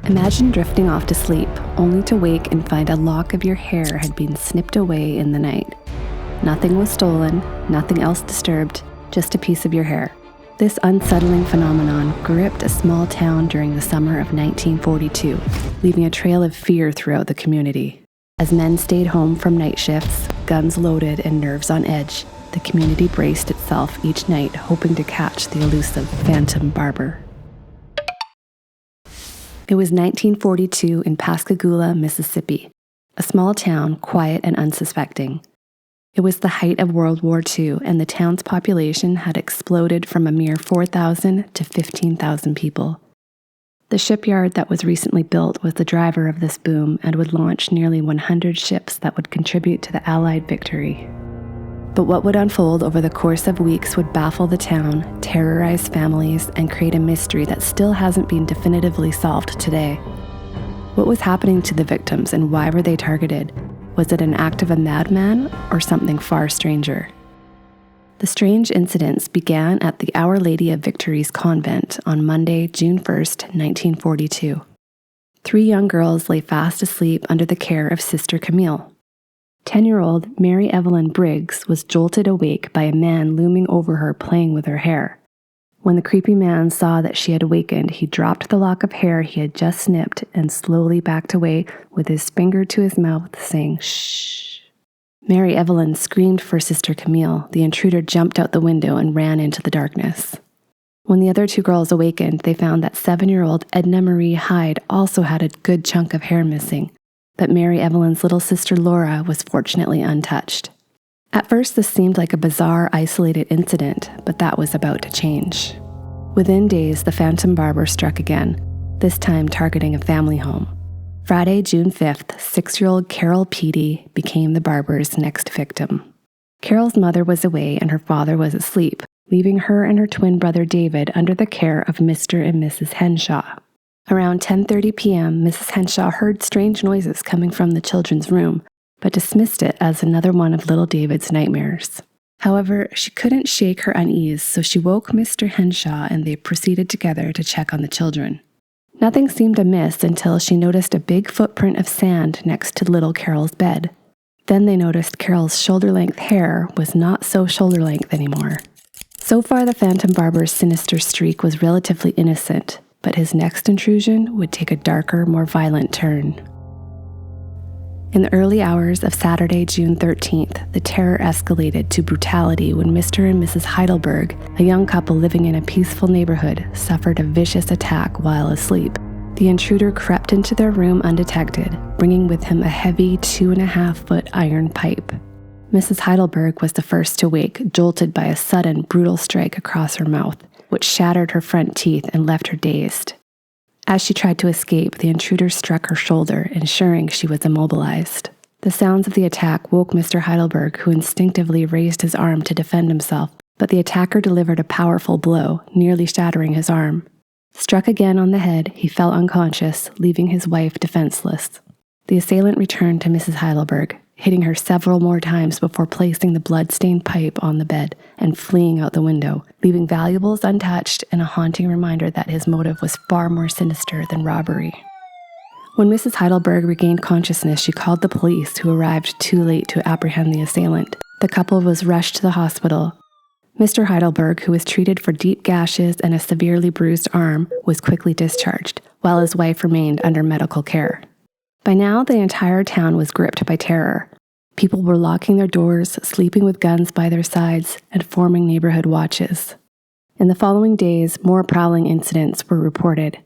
Imagine drifting off to sleep, only to wake and find a lock of your hair had been snipped away in the night. Nothing was stolen, nothing else disturbed, just a piece of your hair. This unsettling phenomenon gripped a small town during the summer of 1942, leaving a trail of fear throughout the community. As men stayed home from night shifts, guns loaded and nerves on edge, the community braced itself each night, hoping to catch the elusive Phantom Barber. It was 1942 in Pascagoula, Mississippi, a small town, quiet and unsuspecting. It was the height of World War II, and the town's population had exploded from a mere 4,000 to 15,000 people. The shipyard that was recently built was the driver of this boom and would launch nearly 100 ships that would contribute to the Allied victory. But what would unfold over the course of weeks would baffle the town, terrorize families, and create a mystery that still hasn't been definitively solved today. What was happening to the victims and why were they targeted? Was it an act of a madman or something far stranger? The strange incidents began at the Our Lady of Victory's convent on Monday, June 1st, 1942. 3 young girls lay fast asleep under the care of Sister Camille. 10-year-old Mary Evelyn Briggs was jolted awake by a man looming over her playing with her hair. When the creepy man saw that she had awakened, he dropped the lock of hair he had just snipped and slowly backed away with his finger to his mouth, saying, "Shh." Mary Evelyn screamed for Sister Camille. The intruder jumped out the window and ran into the darkness. When the other 2 girls awakened, they found that 7-year-old Edna Marie Hyde also had a good chunk of hair missing, but Mary Evelyn's little sister Laura was fortunately untouched. At first, this seemed like a bizarre, isolated incident, but that was about to change. Within days, the Phantom Barber struck again, this time targeting a family home. Friday, June 5th, 6-year-old Carol Peaty became the barber's next victim. Carol's mother was away and her father was asleep, leaving her and her twin brother David under the care of Mr. and Mrs. Henshaw. Around 10:30 p.m., Mrs. Henshaw heard strange noises coming from the children's room, but dismissed it as another one of little David's nightmares. However, she couldn't shake her unease, so she woke Mr. Henshaw and they proceeded together to check on the children. Nothing seemed amiss until she noticed a big footprint of sand next to little Carol's bed. Then they noticed Carol's shoulder-length hair was not so shoulder-length anymore. So far, the Phantom Barber's sinister streak was relatively innocent, but his next intrusion would take a darker, more violent turn. In the early hours of Saturday, June 13th, the terror escalated to brutality when Mr. and Mrs. Heidelberg, a young couple living in a peaceful neighborhood, suffered a vicious attack while asleep. The intruder crept into their room undetected, bringing with him a heavy 2.5-foot iron pipe. Mrs. Heidelberg was the first to wake, jolted by a sudden, brutal strike across her mouth, which shattered her front teeth and left her dazed. As she tried to escape, the intruder struck her shoulder, ensuring she was immobilized. The sounds of the attack woke Mr. Heidelberg, who instinctively raised his arm to defend himself, but the attacker delivered a powerful blow, nearly shattering his arm. Struck again on the head, he fell unconscious, leaving his wife defenseless. The assailant returned to Mrs. Heidelberg, hitting her several more times before placing the blood-stained pipe on the bed and fleeing out the window, leaving valuables untouched and a haunting reminder that his motive was far more sinister than robbery. When Mrs. Heidelberg regained consciousness, she called the police, who arrived too late to apprehend the assailant. The couple was rushed to the hospital. Mr. Heidelberg, who was treated for deep gashes and a severely bruised arm, was quickly discharged, while his wife remained under medical care. By now, the entire town was gripped by terror. People were locking their doors, sleeping with guns by their sides, and forming neighborhood watches. In the following days, more prowling incidents were reported.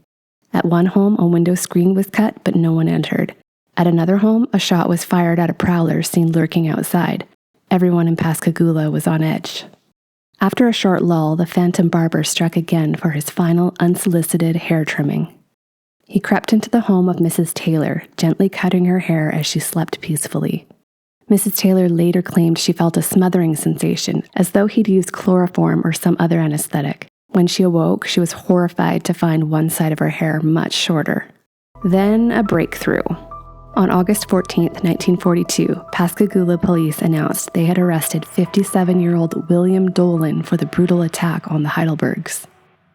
At one home, a window screen was cut, but no one entered. At another home, a shot was fired at a prowler seen lurking outside. Everyone in Pascagoula was on edge. After a short lull, the Phantom Barber struck again for his final unsolicited hair trimming. He crept into the home of Mrs. Taylor, gently cutting her hair as she slept peacefully. Mrs. Taylor later claimed she felt a smothering sensation, as though he'd used chloroform or some other anesthetic. When she awoke, she was horrified to find one side of her hair much shorter. Then a breakthrough. On August 14, 1942, Pascagoula police announced they had arrested 57-year-old William Dolan for the brutal attack on the Heidelbergs.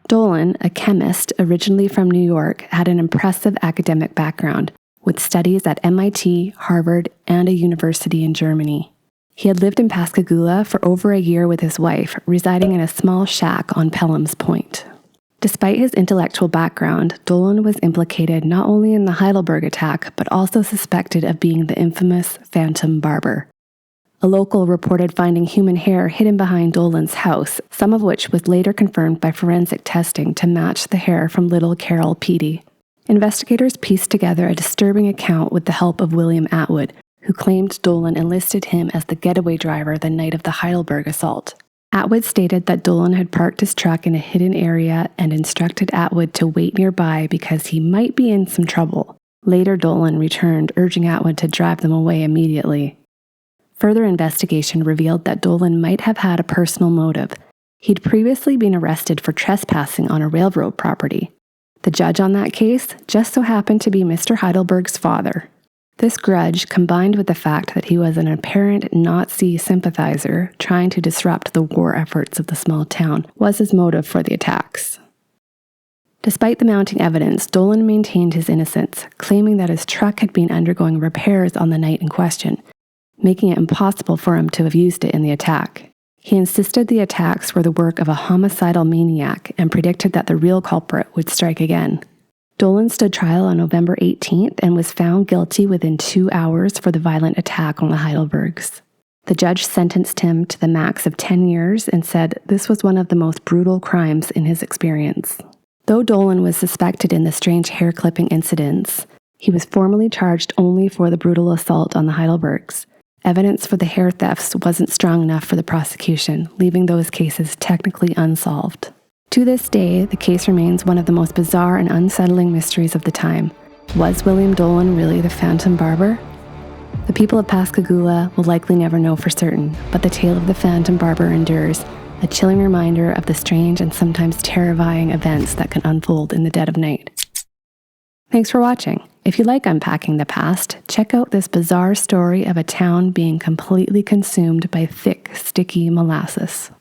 Dolan, a chemist originally from New York, had an impressive academic background, with studies at MIT, Harvard, and a university in Germany. He had lived in Pascagoula for over a year with his wife, residing in a small shack on Pelham's Point. Despite his intellectual background, Dolan was implicated not only in the Heidelberg attack, but also suspected of being the infamous Phantom Barber. A local reported finding human hair hidden behind Dolan's house, some of which was later confirmed by forensic testing to match the hair from little Carol Peaty. Investigators pieced together a disturbing account with the help of William Atwood, who claimed Dolan enlisted him as the getaway driver the night of the Heidelberg assault. Atwood stated that Dolan had parked his truck in a hidden area and instructed Atwood to wait nearby because he might be in some trouble. Later, Dolan returned, urging Atwood to drive them away immediately. Further investigation revealed that Dolan might have had a personal motive. He'd previously been arrested for trespassing on a railroad property. The judge on that case just so happened to be Mr. Heidelberg's father. This grudge, combined with the fact that he was an apparent Nazi sympathizer trying to disrupt the war efforts of the small town, was his motive for the attacks. Despite the mounting evidence, Dolan maintained his innocence, claiming that his truck had been undergoing repairs on the night in question, making it impossible for him to have used it in the attack. He insisted the attacks were the work of a homicidal maniac and predicted that the real culprit would strike again. Dolan stood trial on November 18th and was found guilty within 2 hours for the violent attack on the Heidelbergs. The judge sentenced him to the max of 10 years and said this was one of the most brutal crimes in his experience. Though Dolan was suspected in the strange hair-clipping incidents, he was formally charged only for the brutal assault on the Heidelbergs. Evidence for the hair thefts wasn't strong enough for the prosecution, leaving those cases technically unsolved. To this day, the case remains one of the most bizarre and unsettling mysteries of the time. Was William Dolan really the Phantom Barber? The people of Pascagoula will likely never know for certain, but the tale of the Phantom Barber endures, a chilling reminder of the strange and sometimes terrifying events that can unfold in the dead of night. Thanks for watching. If you like unpacking the past, check out this bizarre story of a town being completely consumed by thick, sticky molasses.